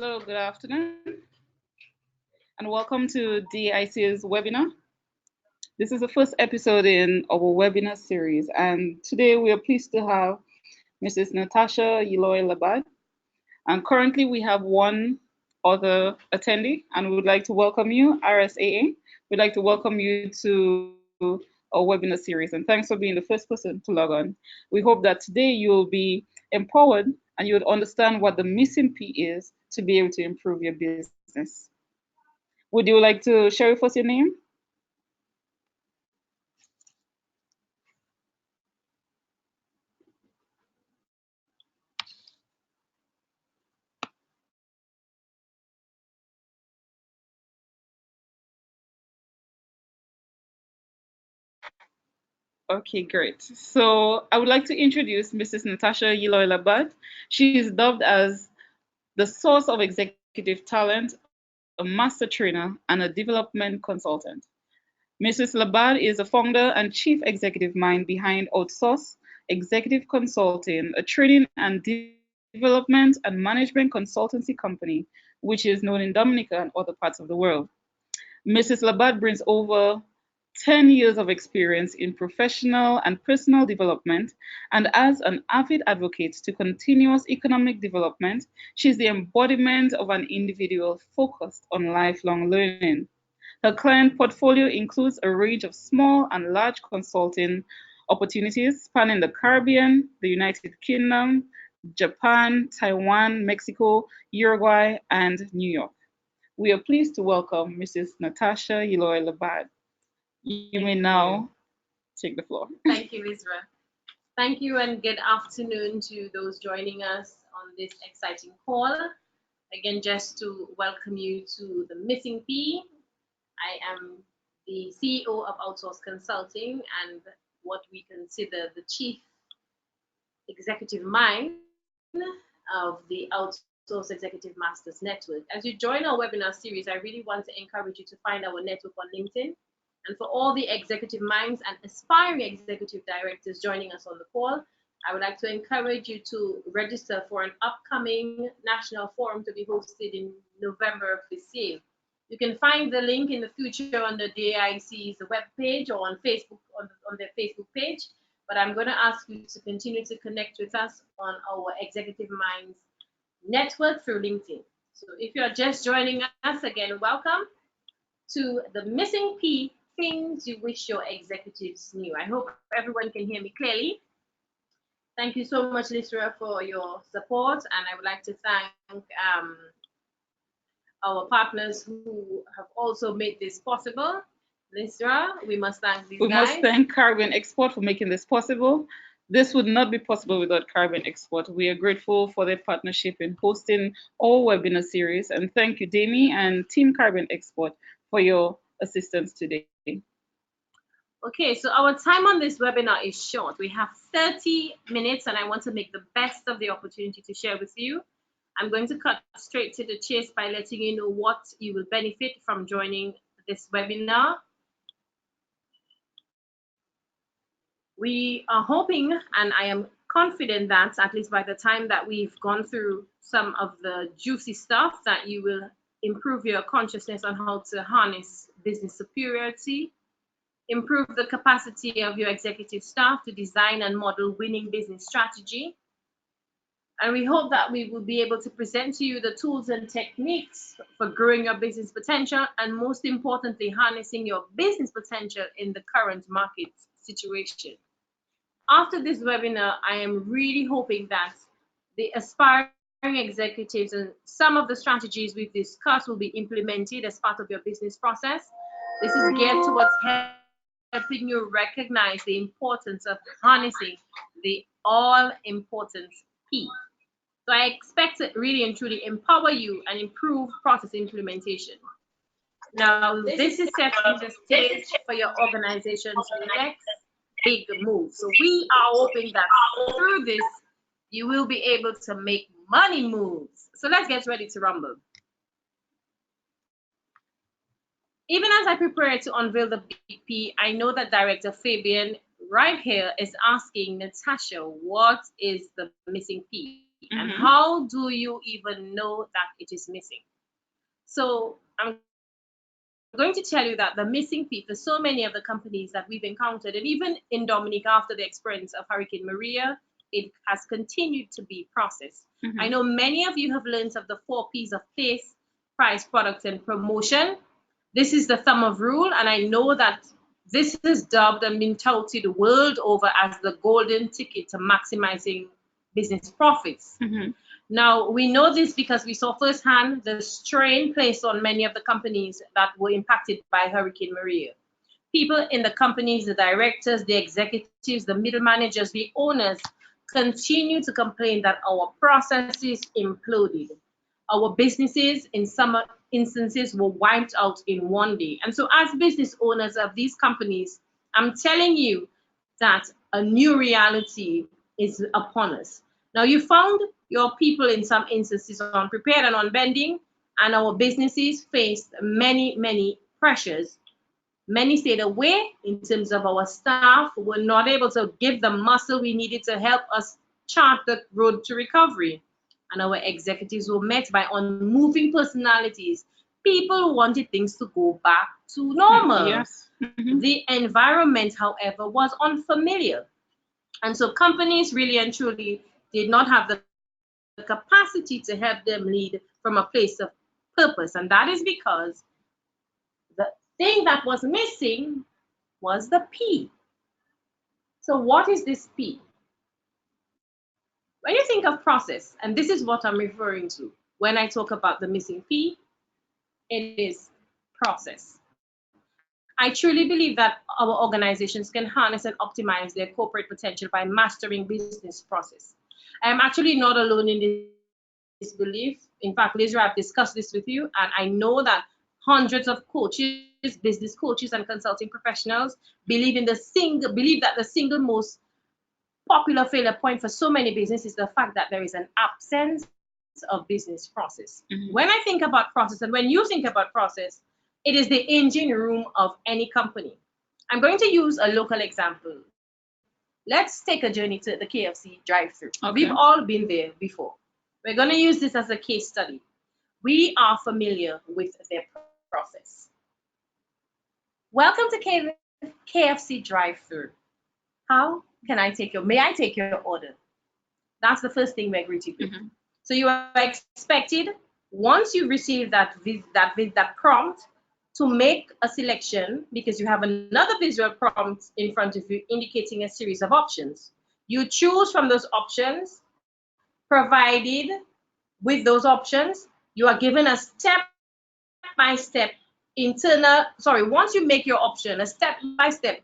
Hello, good afternoon, and welcome to DAIC's webinar. This is the first episode in our webinar series, and today we are pleased to have Mrs. Natasha Yeeloy-Labad. And currently we have one other attendee, and we would like to welcome you, RSAA. We'd like to welcome you to our webinar series, and thanks for being the first person to log on. We hope that today you'll be empowered and you would understand what the missing P is to be able to improve your business. Would you like to share with us your name? Okay, great. So I would like to introduce Mrs. Natasha Yeeloy-Labad. She is dubbed as the source of executive talent, a master trainer, and a development consultant. Mrs. Labad is the founder and chief executive mind behind Outsource Executive Consulting, a training and development and management consultancy company, which is known in Dominica and other parts of the world. Mrs. Labad brings over 10 years of experience in professional and personal development, and as an avid advocate to continuous economic development, she's the embodiment of an individual focused on lifelong learning. Her client portfolio includes a range of small and large consulting opportunities spanning the Caribbean, the United Kingdom, Japan, Taiwan, Mexico, Uruguay, and New York. We are pleased to welcome Mrs. Natasha Yeeloy-Labad. You may now take the floor. Thank you, Isra. Thank you and good afternoon to those joining us on this exciting call. Again, just to welcome you to the Missing P. I am the CEO of Outsource Consulting and what we consider the chief executive mind of the Outsource Executive Masters Network. As you join our webinar series, I really want to encourage you to find our network on LinkedIn. And for all the executive minds and aspiring executive directors joining us on the call, I would like to encourage you to register for an upcoming national forum to be hosted in November of this year. You can find the link in the future on the DAIC's webpage or on Facebook, on their Facebook page. But I'm going to ask you to continue to connect with us on our Executive Minds network through LinkedIn. So if you're just joining us, again, welcome to the Missing P, things you wish your executives knew. I hope everyone can hear me clearly. Thank you so much, Lisra, for your support. And I would like to thank our partners who have also made this possible. Lisra, we must thank these guys. We must thank Caribbean Export for making this possible. This would not be possible without Caribbean Export. We are grateful for their partnership in hosting our webinar series. And thank you, Dami and Team Caribbean Export, for your assistance today. Okay, so our time on this webinar is short. We have 30 minutes and I want to make the best of the opportunity to share with you. I'm going to cut straight to the chase by letting you know what you will benefit from joining this webinar. We are hoping, and I am confident that at least by the time that we've gone through some of the juicy stuff, that you will improve your consciousness on how to harness business superiority, improve the capacity of your executive staff to design and model winning business strategy. And we hope that we will be able to present to you the tools and techniques for growing your business potential and most importantly, harnessing your business potential in the current market situation. After this webinar, I am really hoping that the aspiring executives and some of the strategies we've discussed will be implemented as part of your business process. This is geared towards helping you recognize the importance of harnessing the all-important P. So I expect to really and truly empower you and improve process implementation. Now, this is setting the stage for your organization's next big move. So we are hoping that through this, you will be able to make money moves. So let's get ready to rumble. Even as I prepare to unveil the big P, I know that Director Fabian right here is asking Natasha, what is the missing P? and how do you even know that it is missing? So I'm going to tell you that the missing P for so many of the companies that we've encountered, and even in Dominica after the experience of Hurricane Maria, it has continued to be process. I know many of you have learned of the 4 P's of place, price, product, and promotion. This is the thumb of rule, and I know that this is dubbed and been touted the world over as the golden ticket to maximizing business profits. Now, we know this because we saw firsthand the strain placed on many of the companies that were impacted by Hurricane Maria. People in the companies, the directors, the executives, the middle managers, the owners, continue to complain that our processes imploded. Our businesses, in some instances, were wiped out in one day. And so as business owners of these companies, I'm telling you that a new reality is upon us. Now, you found your people in some instances unprepared and unbending, and our businesses faced many, many pressures. Many stayed away in terms of our staff who were not able to give the muscle we needed to help us chart the road to recovery. And our executives were met by unmoving personalities, people who wanted things to go back to normal. Yes. The environment, however, was unfamiliar. And so companies really and truly did not have the capacity to help them lead from a place of purpose. And that is because the thing that was missing was the P. So what is this P? When you think of process, and this is what I'm referring to when I talk about the missing P, it is process. I truly believe that our organizations can harness and optimize their corporate potential by mastering business process. I'm actually not alone in this belief. In fact, Liz, I've discussed this with you, and I know that hundreds of coaches, business coaches, and consulting professionals believe that the single most popular failure point for so many businesses is the fact that there is an absence of business process. When I think about process, and when you think about process, it is the engine room of any company. I'm going to use a local example. Let's take a journey to the KFC drive-thru. We've all been there before. We're going to use this as a case study. We are familiar with their process. Welcome to KFC drive-thru. How can I take may I take your order? That's the first thing we're greeted with. So you are expected, once you receive that prompt, to make a selection, because you have another visual prompt in front of you indicating a series of options. You choose from those options. Provided with those options, you are given a step-by-step once you make your option, a step-by-step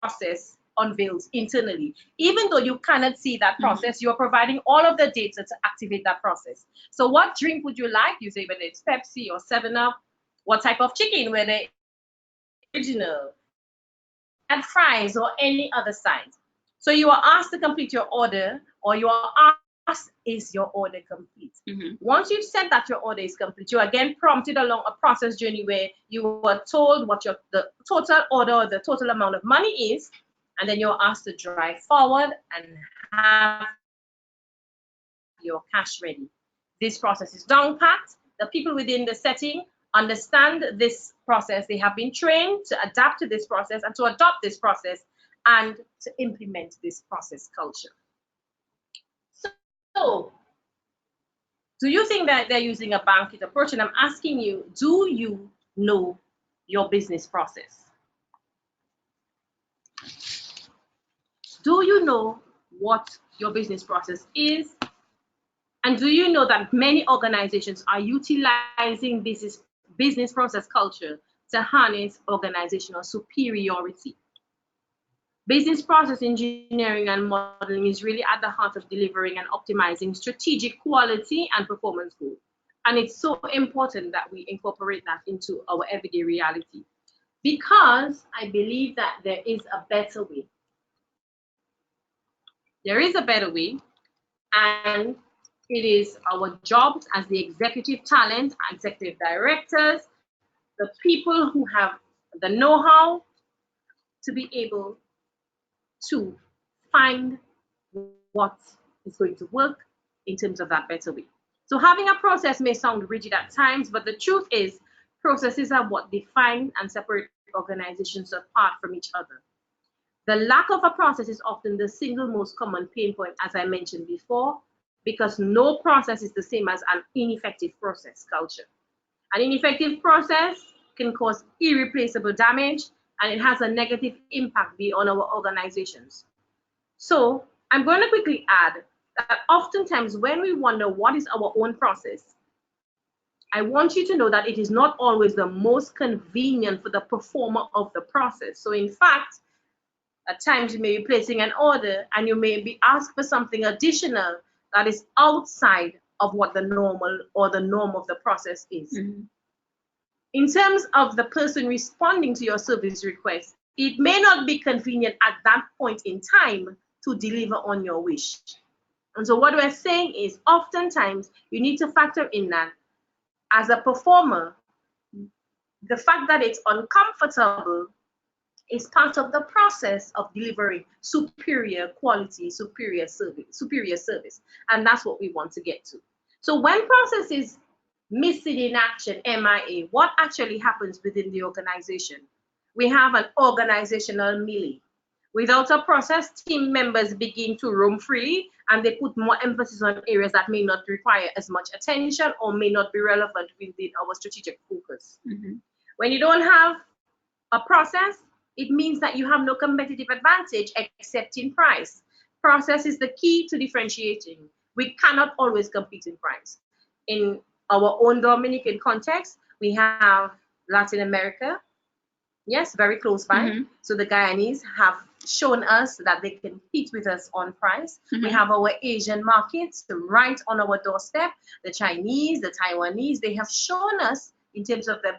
process unveils internally. Even though you cannot see that process, you are providing all of the data to activate that process. So what drink would you like? You say whether it's Pepsi or 7-Up. What type of chicken, whether original, and fries or any other size. So you are asked to complete your order, or you are asked, is your order complete? Once you've said that your order is complete, you are again prompted along a process journey where you are told what the total order or the total amount of money is, and then you're asked to drive forward and have your cash ready. This process is down packed. The people within the setting understand this process. They have been trained to adapt to this process and to adopt this process and to implement this process culture. So, do you think that they're using a blanket approach? And I'm asking you, do you know your business process? Do you know what your business process is? And do you know that many organizations are utilizing business process culture to harness organizational superiority? Business process engineering and modeling is really at the heart of delivering and optimizing strategic quality and performance goals. And it's so important that we incorporate that into our everyday reality, because I believe that there is a better way. There is a better way, and it is our jobs as the executive talent, executive directors, the people who have the know-how to be able to find what is going to work in terms of that better way. So having a process may sound rigid at times, but the truth is processes are what define and separate organizations apart from each other. The lack of a process is often the single most common pain point, as I mentioned before, because no process is the same as an ineffective process culture. An ineffective process can cause irreplaceable damage, and it has a negative impact beyond our organizations. So I'm going to quickly add that oftentimes when we wonder what is our own process, I want you to know that it is not always the most convenient for the performer of the process. So in fact, at times you may be placing an order and you may be asked for something additional that is outside of what the normal or the norm of the process is. Mm-hmm. In terms of the person responding to your service request, it may not be convenient at that point in time to deliver on your wish. And so what we're saying is oftentimes you need to factor in that as a performer, the fact that it's uncomfortable is part of the process of delivering superior quality, superior service. And that's what we want to get to. So when process is missing in action, MIA, what actually happens within the organization? We have an organizational melee. Without a process, team members begin to roam freely and they put more emphasis on areas that may not require as much attention or may not be relevant within our strategic focus. Mm-hmm. When you don't have a process, it means that you have no competitive advantage except in price. Process is the key to differentiating. We cannot always compete in price. In our own Dominican context, we have Latin America, yes, very close by. Mm-hmm. So the Guyanese have shown us that they can compete with us on price. Mm-hmm. We have our Asian markets right on our doorstep. The Chinese, the Taiwanese, they have shown us in terms of the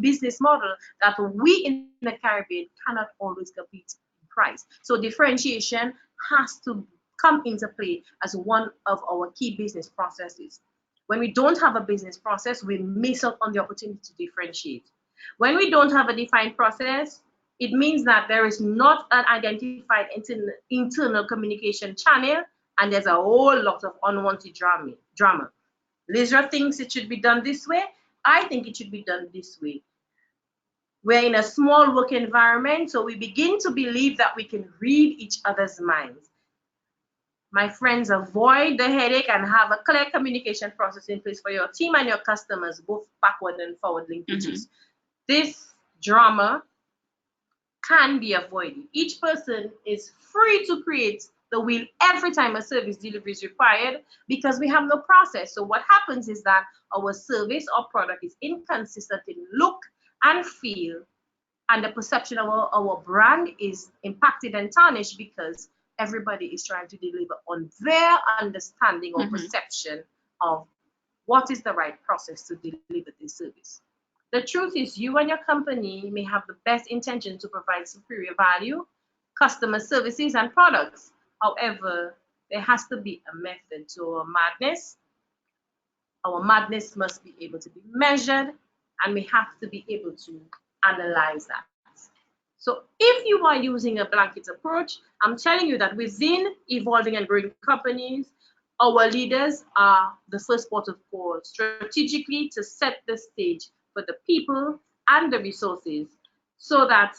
business model that we in the Caribbean cannot always compete in price. So differentiation has to come into play as one of our key business processes. When we don't have a business process, we miss out on the opportunity to differentiate. When we don't have a defined process, it means that there is not an identified internal communication channel, and there's a whole lot of unwanted drama. Lizra thinks it should be done this way. I think it should be done this way. We're in a small work environment, so we begin to believe that we can read each other's minds. My friends, avoid the headache and have a clear communication process in place for your team and your customers, both backward and forward linkages. Mm-hmm. This drama can be avoided. Each person is free to create the wheel every time a service delivery is required because we have no process. So what happens is that our service or product is inconsistent in look and feel, and the perception of our brand is impacted and tarnished because everybody is trying to deliver on their understanding or perception of what is the right process to deliver this service. The truth is you and your company may have the best intention to provide superior value, customer services, and products. However, there has to be a method to our madness. Our madness must be able to be measured, and we have to be able to analyze that. So if you are using a blanket approach, I'm telling you that within evolving and growing companies, our leaders are the first port of call strategically to set the stage for the people and the resources so that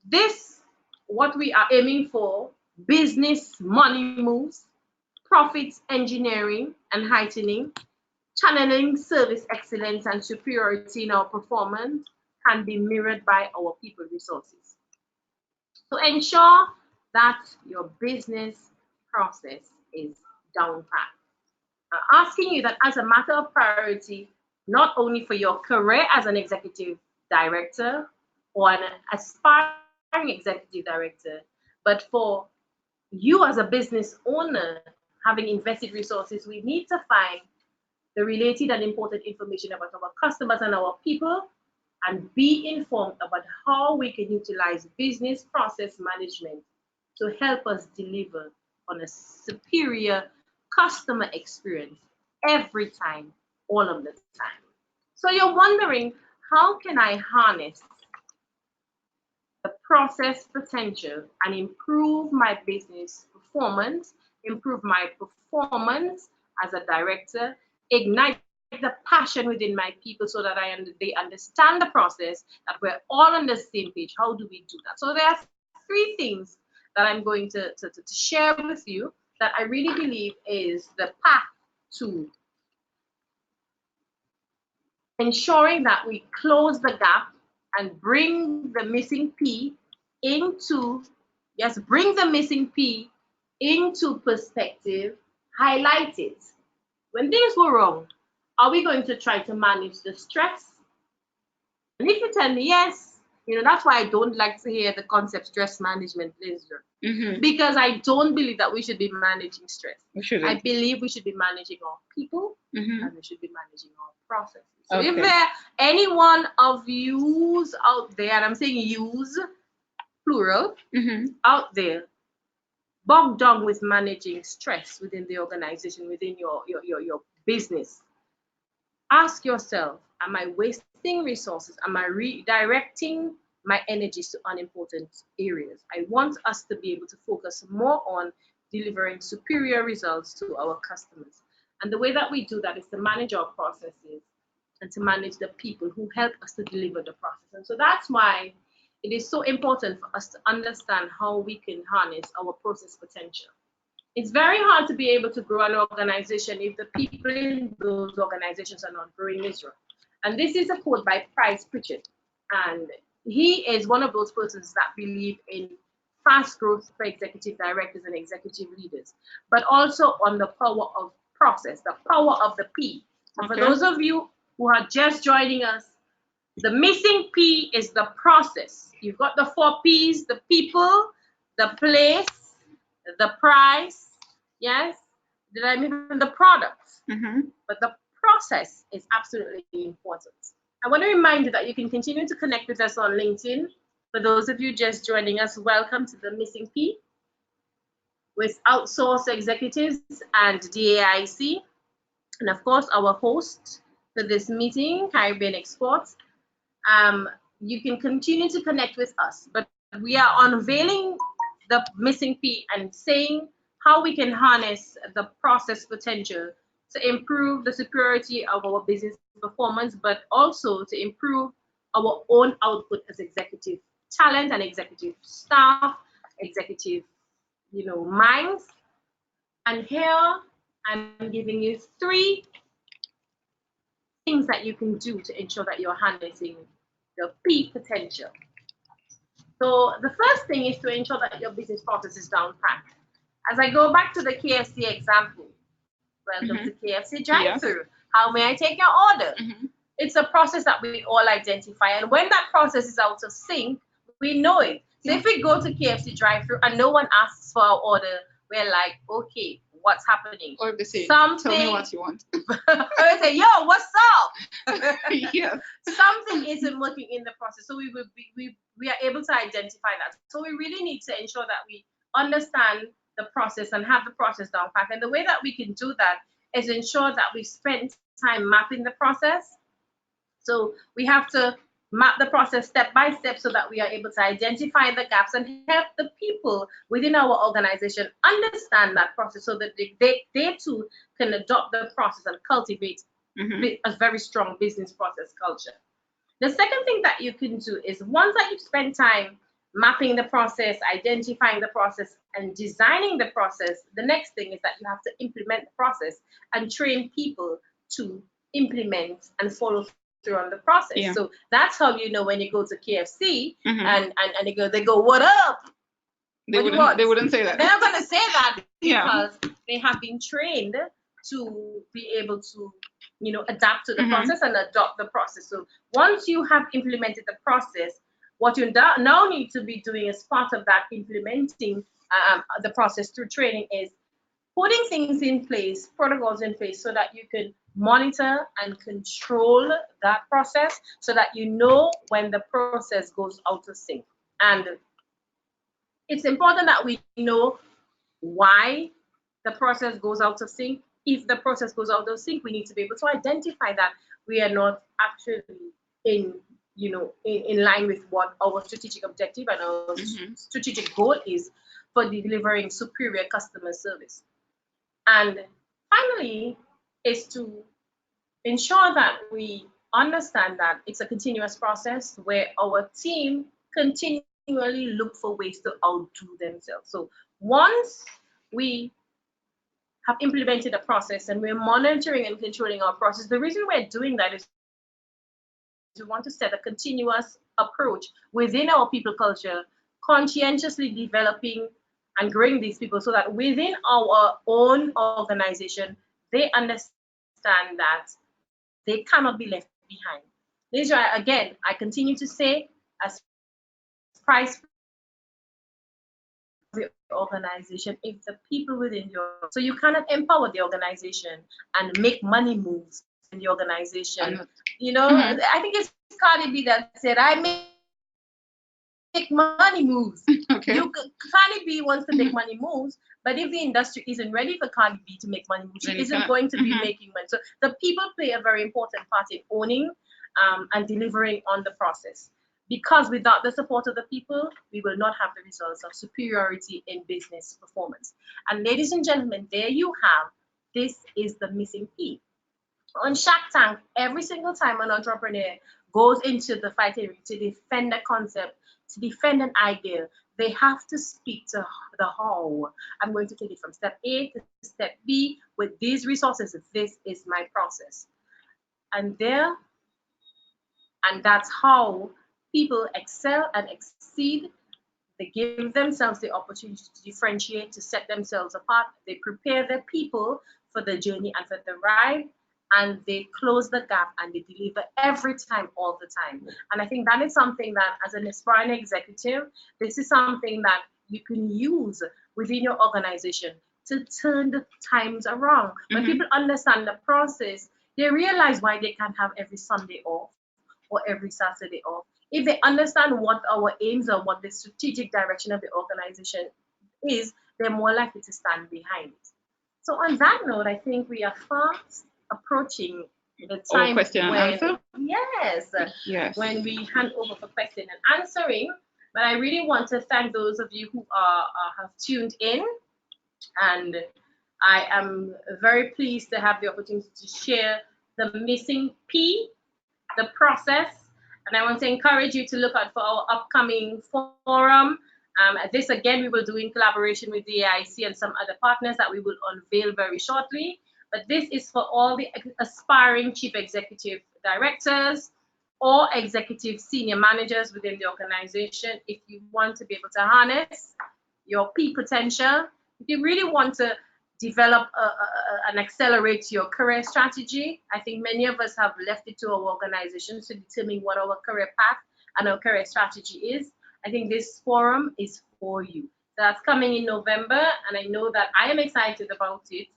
this, what we are aiming for, business money moves, profits engineering and heightening, channeling service excellence and superiority in our performance can be mirrored by our people resources. So ensure that your business process is down pat. I'm asking you that as a matter of priority, not only for your career as an executive director or an aspiring executive director, but for you as a business owner having invested resources, we need to find the related and important information about our customers and our people and be informed about how we can utilize business process management to help us deliver on a superior customer experience every time, all of the time. So you're wondering, how can I harness the process potential and improve my business performance, improve my performance as a director, ignite the passion within my people so that they understand the process, that we're all on the same page. How do we do that? So there are 3 things that I'm going to share with you that I really believe is the path to ensuring that we close the gap and bring the missing P into, bring the missing P into perspective, highlight it. When things go wrong, are we going to try to manage the stress? And if you tell me yes, that's why I don't like to hear the concept stress management, Lizer. Because I don't believe that we should be managing stress. I believe we should be managing our people and we should be managing our processes. So if there any one of yous out there, and I'm saying yous, plural, out there, bogged down with managing stress within the organization, within your business, ask yourself, am I wasting resources? Am I redirecting my energies to unimportant areas? I want us to be able to focus more on delivering superior results to our customers. And the way that we do that is to manage our processes and to manage the people who help us to deliver the process. And so that's why it is so important for us to understand how we can harness our process potential. It's very hard to be able to grow an organization if the people in those organizations are not growing Israel. And this is a quote by Price Pritchett. And he is one of those persons that believe in fast growth for executive directors and executive leaders, but also on the power of process, the power of the P. And for those of you who are just joining us, the missing P is the process. You've got the 4 P's, the people, the place, the price, yes, the products, but the process is absolutely important. I want to remind you that you can continue to connect with us on LinkedIn. For those of you just joining us, welcome to the Missing P with Outsource Executives and DAIC, and of course our host for this meeting, Caribbean Exports. You can continue to connect with us, but we are unveiling the missing P and saying how we can harness the process potential to improve the superiority of our business performance, but also to improve our own output as executive talent and executive staff, executive, minds. And here I'm giving you 3 things that you can do to ensure that you're harnessing the P potential. So the first thing is to ensure that your business process is down pat. As I go back to the KFC example, welcome to KFC drive-through. How may I take your order? It's a process that we all identify. And when that process is out of sync, we know it. So if we go to KFC drive-through and no one asks for our order, we're like, okay, what's happening? Or if they say, something, tell me what you want. Or they say, yo, what's up? Yes. Something isn't working in the process. So we are able to identify that. So we really need to ensure that we understand the process and have the process down pat. And the way that we can do that is ensure that we spend time mapping the process. So we have to map the process step by step so that we are able to identify the gaps and help the people within our organization understand that process so that they too can adopt the process and cultivate a very strong business process culture. The second thing that you can do is once that you've spent time mapping the process, identifying the process, and designing the process, the next thing is that you have to implement the process and train people to implement and follow through on the process. Yeah. So that's how you know when you go to KFC and they go, what up? They wouldn't say that. They're not going to say that because they have been trained to be able to, adapt to the process and adopt the process. So once you have implemented the process, what you now need to be doing as part of that implementing the process through training is putting things in place, protocols in place, so that you can monitor and control that process so that you know when the process goes out of sync. And it's important that we know why the process goes out of sync. If the process goes out of sync, we need to be able to identify that we are not actually in line with what our strategic objective and our strategic goal is for delivering superior customer service. And Finally, is to ensure that we understand that it's a continuous process where our team continually look for ways to outdo themselves. So once we have implemented a process and we're monitoring and controlling our process, the reason we're doing that is we want to set a continuous approach within our people culture, conscientiously developing and growing these people so that within our own organization, they understand that they cannot be left behind. This is why, again, I continue to say, as price the organization, if the people within your, so you cannot empower the organization and make money moves in the organization. You know, I think it's Cardi B that said, I make money moves. Okay. Cardi B wants to make money moves, but if the industry isn't ready for Cardi B to make money moves, she isn't going to be making money. So the people play a very important part in owning and delivering on the process. Because without the support of the people, we will not have the results of superiority in business performance. And ladies and gentlemen, there you have, this is the missing P. On Shark Tank, every single time an entrepreneur goes into the fight area to defend a concept, to defend an idea, they have to speak to the how. I'm going to take it from step A to step B with these resources. This is my process. And that's how people excel and exceed. They give themselves the opportunity to differentiate, to set themselves apart. They prepare their people for the journey and for the ride, and they close the gap and they deliver every time, all the time. And I think that is something that, as an aspiring executive, this is something that you can use within your organization to turn the times around. When people understand the process, they realize why they can't have every Sunday off or every Saturday off. If they understand what our aims are, what the strategic direction of the organization is, they're more likely to stand behind it. So on that note, I think we are fast approaching the time question and answer. Yes, when we hand over for question and answering. But I really want to thank those of you who have tuned in, and I am very pleased to have the opportunity to share the missing P, the process. And I want to encourage you to look out for our upcoming forum. This again, we will do in collaboration with the DAIC and some other partners that we will unveil very shortly. But this is for all the aspiring chief executive directors or executive senior managers within the organization. If you want to be able to harness your peak potential, if you really want to develop and accelerate your career strategy. I think many of us have left it to our organizations to determine what our career path and our career strategy is. I think this forum is for you. That's coming in November, and I know that I am excited about it,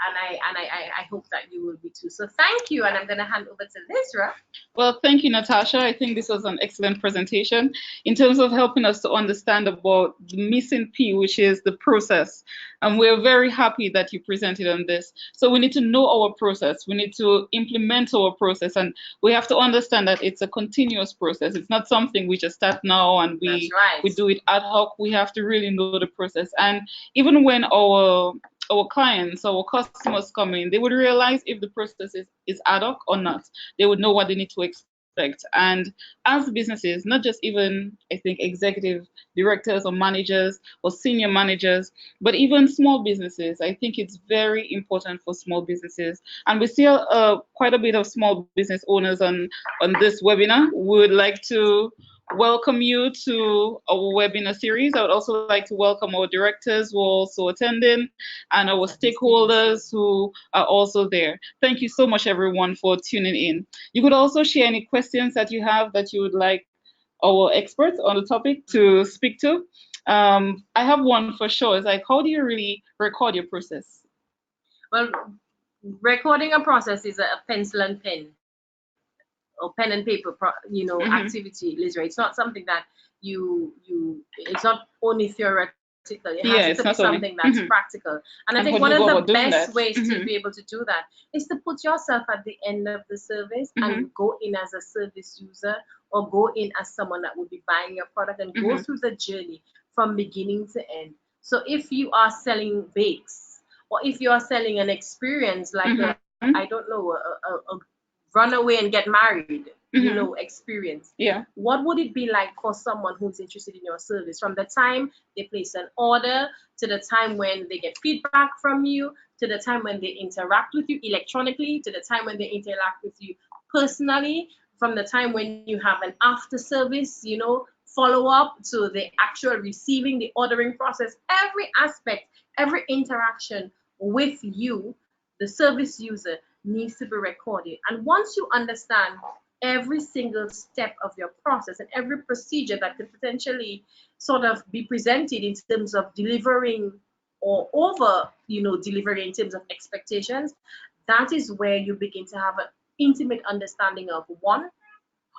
and I hope that you will be too. So thank you, and I'm going to hand over to Lizra. Well, thank you, Natasha. I think this was an excellent presentation in terms of helping us to understand about the missing P, which is the process. And we're very happy that you presented on this. So we need to know our process. We need to implement our process. And we have to understand that it's a continuous process. It's not something we just start now and we do it ad hoc. We have to really know the process. And even when our clients, our customers come in, they would realize if the process is ad hoc or not. They would know what they need to expect. And as businesses, not just even, I think, executive directors or managers or senior managers, but even small businesses, I think it's very important for small businesses. And we see quite a bit of small business owners on this webinar. We would like to welcome you to our webinar series. I would also like to welcome our directors who are also attending and our stakeholders who are also there. Thank you so much, everyone, for tuning in. You could also share any questions that you have that you would like our experts on the topic to speak to. I have one for sure. It's like, how do you really record your process? Well, recording a process is a pencil and pen, or pen and paper, activity, Lizra. It's not something that it's not only theoretical. It has to be something that's practical. And I think one of the best ways to be able to do that is to put yourself at the end of the service and go in as a service user, or go in as someone that would be buying your product, and go through the journey from beginning to end. So if you are selling bakes, or if you are selling an experience like Mm-hmm. I don't know, a run away and get married, you know, experience. Yeah. What would it be like for someone who's interested in your service from the time they place an order to the time when they get feedback from you, to the time when they interact with you electronically, to the time when they interact with you personally, from the time when you have an after service, you know, follow up, to the actual receiving, the ordering process, every aspect, every interaction with you, the service user, needs to be recorded. And once you understand every single step of your process and every procedure that could potentially sort of be presented in terms of delivering or over, you know, delivering in terms of expectations, that is where you begin to have an intimate understanding of, one,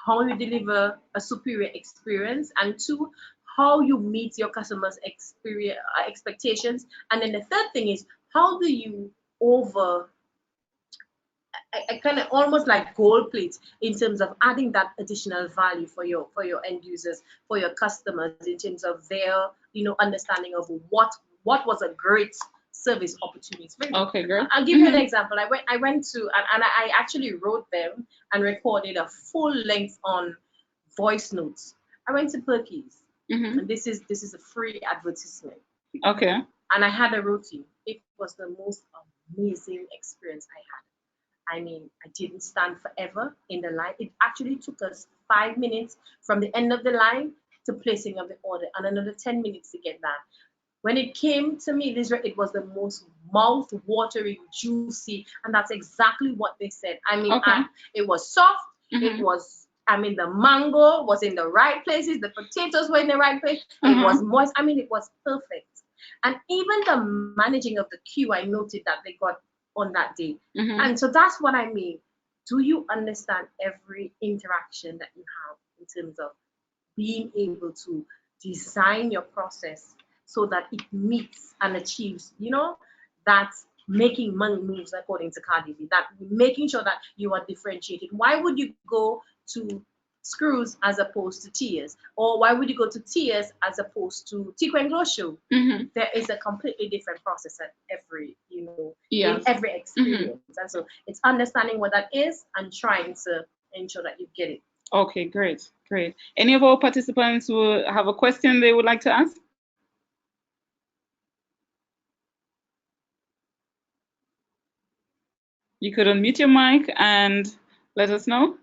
how you deliver a superior experience, and two, how you meet your customers' expectations. And then the third thing is, how do you over I kind of almost like gold plate in terms of adding that additional value for your end users, for your customers, in terms of their, you know, understanding of what was a great service opportunity. Okay, great. I'll give you an example. I went to, and I actually wrote them and recorded a full length on voice notes. I went to Perky's, and this is a free advertisement. Okay. And I had a routine. It was the most amazing experience I had. I mean, I didn't stand forever in the line. It actually took us 5 minutes from the end of the line to placing of the order, and another 10 minutes to get that. When it came to me, it was the most mouth-watering, juicy, and that's exactly what they said. I mean, it was soft. It was, I mean, the mango was in the right places. The potatoes were in the right place. It was moist. I mean, it was perfect. And even the managing of the queue, I noted that they got on that day. And so that's what I mean. Do you understand every interaction that you have in terms of being able to design your process so that it meets and achieves, you know, that making money moves, according to Cardi B, that making sure that you are differentiated? Why would you go to screws as opposed to tears? Or why would you go to tears as opposed to Tico and Glow show? There is a completely different process at every, you know, in every experience. And so it's understanding what that is and trying to ensure that you get it. Okay, great, great. Any of our participants who have a question they would like to ask? You could unmute your mic and let us know.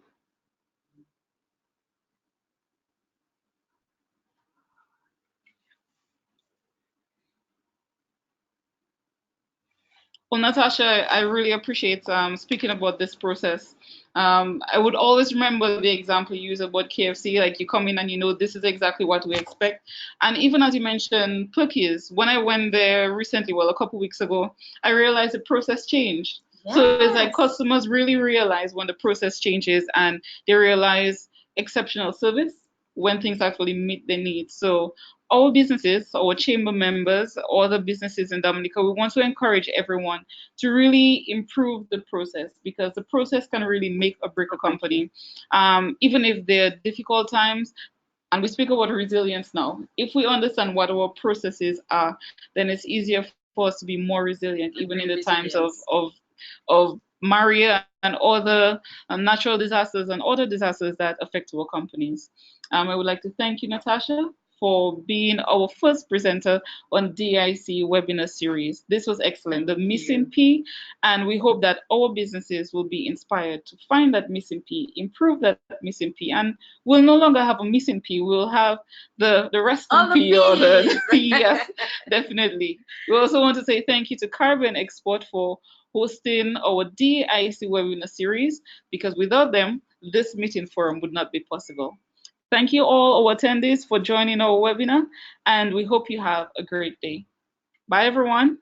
Well, Natasha, I really appreciate speaking about this process. I would always remember the example you use about KFC, like you come in and you know this is exactly what we expect. And even as you mentioned, Cookies, when I went there recently, well, a couple weeks ago, I realized the process changed. Yes. So it's like customers really realize when the process changes and they realize exceptional service when things actually meet their needs. So our businesses, our chamber members, other businesses in Dominica, we want to encourage everyone to really improve the process, because the process can really make or break a company. Even if there are difficult times, and we speak about resilience now, if we understand what our processes are, then it's easier for us to be more resilient, even in the times of Maria and other natural disasters and other disasters that affect our companies. I would like to thank you, Natasha, for being our first presenter on DAIC Webinar Series. This was excellent, the missing P, and we hope that our businesses will be inspired to find that missing P, improve that missing P, and we'll no longer have a missing P, we'll have the resting P or the P, yes, definitely. We also want to say thank you to Carbon Export for hosting our DAIC Webinar Series, because without them, this meeting forum would not be possible. Thank you all our attendees for joining our webinar, and we hope you have a great day. Bye, everyone.